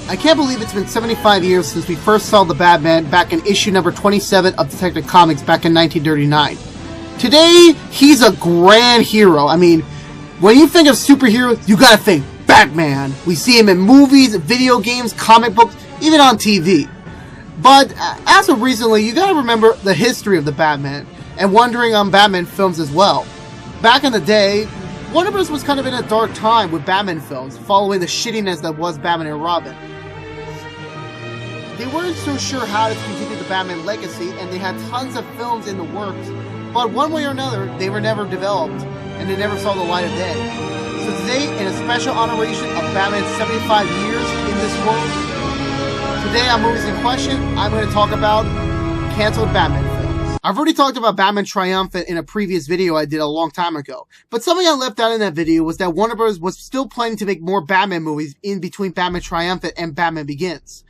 I can't believe it's been 75 years since we first saw the Batman back in issue number 27 of Detective Comics back in 1939. Today, he's a grand hero. I mean, when you think of superheroes, you gotta think Batman. We see him in movies, video games, comic books, even on TV. But as of recently, you gotta remember the history of the Batman, and wondering on Batman films as well. Back in the day, Warner Bros. Was kind of in a dark time with Batman films, following the shittiness that was Batman and Robin. They weren't so sure how to continue the Batman legacy, and they had tons of films in the works, but one way or another, they were never developed, and they never saw the light of day. So today, in a special honoration of Batman's 75 years in this world, today on Movies in Question, I'm going to talk about canceled Batman films. I've already talked about Batman Triumphant in a previous video I did a long time ago, but something I left out in that video was that Warner Bros. Was still planning to make more Batman movies in between Batman Triumphant and Batman Begins.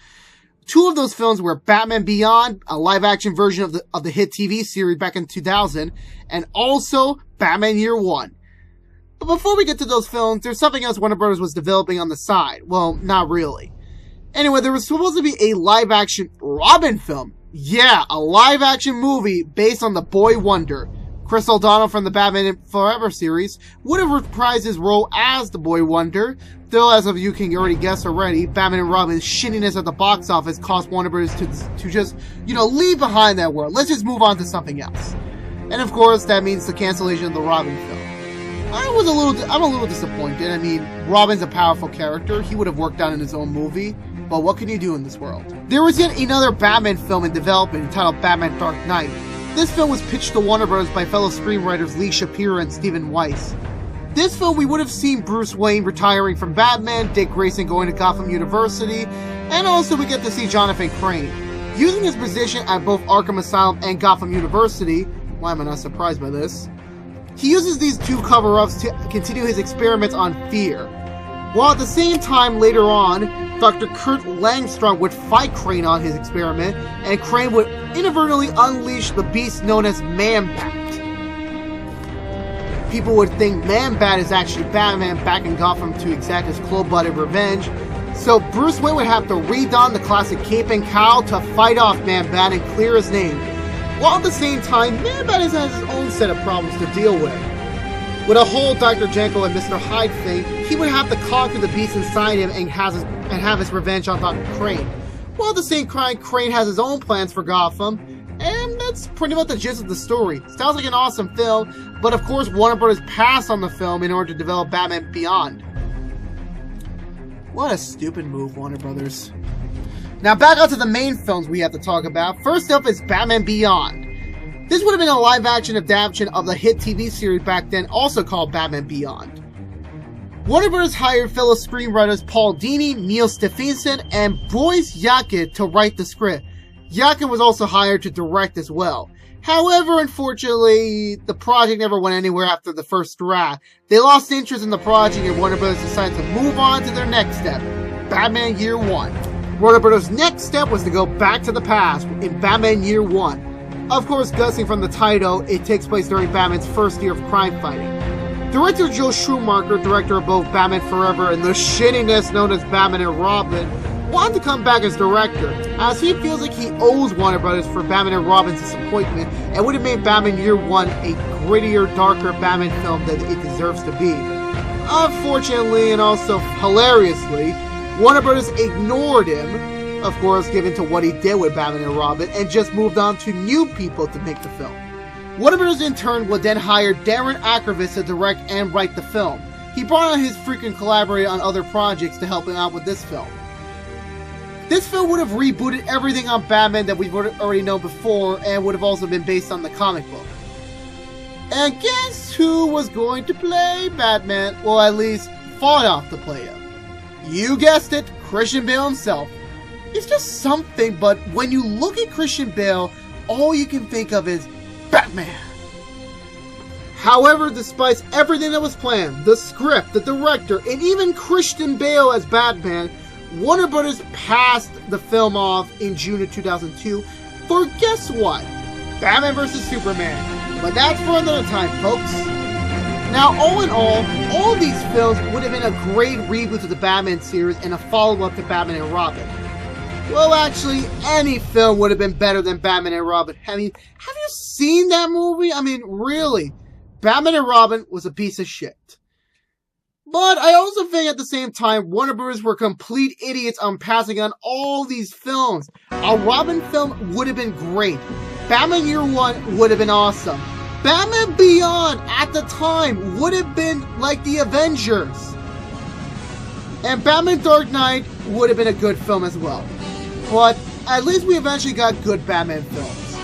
Two of those films were Batman Beyond, a live-action version of the hit TV series back in 2000, and also Batman Year One. But before we get to those films, there's something else Warner Bros. Was developing on the side. Well, not really. Anyway, there was supposed to be a live-action Robin film. Yeah, a live-action movie based on the Boy Wonder. Chris O'Donnell from the Batman Forever series would have reprised his role as the Boy Wonder, though as of you can already guess already, Batman and Robin's shittiness at the box office caused Warner Bros. to just, leave behind that world. Let's just move on to something else. And of course, that means the cancellation of the Robin film. I'm a little disappointed. I mean, Robin's a powerful character. He would have worked out in his own movie. But what can you do in this world? There was yet another Batman film in development entitled Batman Dark Knight. This film was pitched to Warner Bros. By fellow screenwriters Lee Shapiro and Stephen Weiss. This film, we would have seen Bruce Wayne retiring from Batman, Dick Grayson going to Gotham University, and also we get to see Jonathan Crane. Using his position at both Arkham Asylum and Gotham University, why am I not surprised by this? He uses these two cover-ups to continue his experiments on fear. While at the same time, later on, Dr. Kurt Langstrom would fight Crane on his experiment, and Crane would inadvertently unleash the beast known as Man-Bat. People would think Man-Bat is actually Batman back in Gotham to exact his cold-blooded revenge, so Bruce Wayne would have to redon the classic cape and cowl to fight off Man-Bat and clear his name. While at the same time, Man-Bat has his own set of problems to deal with. With a whole Dr. Jekyll and Mr. Hyde thing, he would have to conquer the beast inside him and have his revenge on Dr. Crane. While at the same time, Crane has his own plans for Gotham, and that's pretty much the gist of the story. Sounds like an awesome film, but of course Warner Bros. Passed on the film in order to develop Batman Beyond. What a stupid move, Warner Bros. Now back onto the main films we have to talk about. First up is Batman Beyond. This would have been a live-action adaptation of the hit TV series back then, also called Batman Beyond. Warner Bros. Hired fellow screenwriters Paul Dini, Neil Stephenson, and Boris Yakin to write the script. Yakin was also hired to direct as well. However, unfortunately, the project never went anywhere after the first draft. They lost interest in the project and Warner Bros. Decided to move on to their next step, Batman Year One. Warner Bros.' next step was to go back to the past in Batman Year One. Of course, guessing from the title, it takes place during Batman's first year of crime fighting. Director Joe Schumacher, director of both Batman Forever and the shittiness known as Batman and Robin, wanted to come back as director, as he feels like he owes Warner Bros. For Batman and Robin's disappointment, and would have made Batman Year One a grittier, darker Batman film than it deserves to be. Unfortunately, and also hilariously, Warner Bros. Ignored him, of course, given to what he did with Batman and Robin, and just moved on to new people to make the film. Warner Bros. In turn would then hire Darren Aronofsky to direct and write the film. He brought on his frequent collaborator on other projects to help him out with this film. This film would have rebooted everything on Batman that we've already known before, and would have also been based on the comic book. And guess who was going to play Batman? Well, at least fought off to play him. You guessed it, Christian Bale himself. It's just something, but when you look at Christian Bale, all you can think of is Batman. However, despite everything that was planned, the script, the director, and even Christian Bale as Batman, Warner Bros. Passed the film off in June of 2002 for guess what? Batman vs. Superman. But that's for another time, folks. Now, all in all of these films would have been a great reboot of the Batman series and a follow-up to Batman and Robin. Well, actually, any film would have been better than Batman and Robin. I mean, have you seen that movie? I mean, really, Batman and Robin was a piece of shit. But I also think at the same time, Warner Bros. Were complete idiots on passing on all these films. A Robin film would have been great. Batman Year One would have been awesome. Batman Beyond at the time would have been like the Avengers. And Batman Dark Knight would have been a good film as well. But at least we eventually got good Batman films.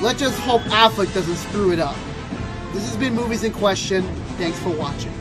Let's just hope Affleck doesn't screw it up. This has been Movies in Question. Thanks for watching.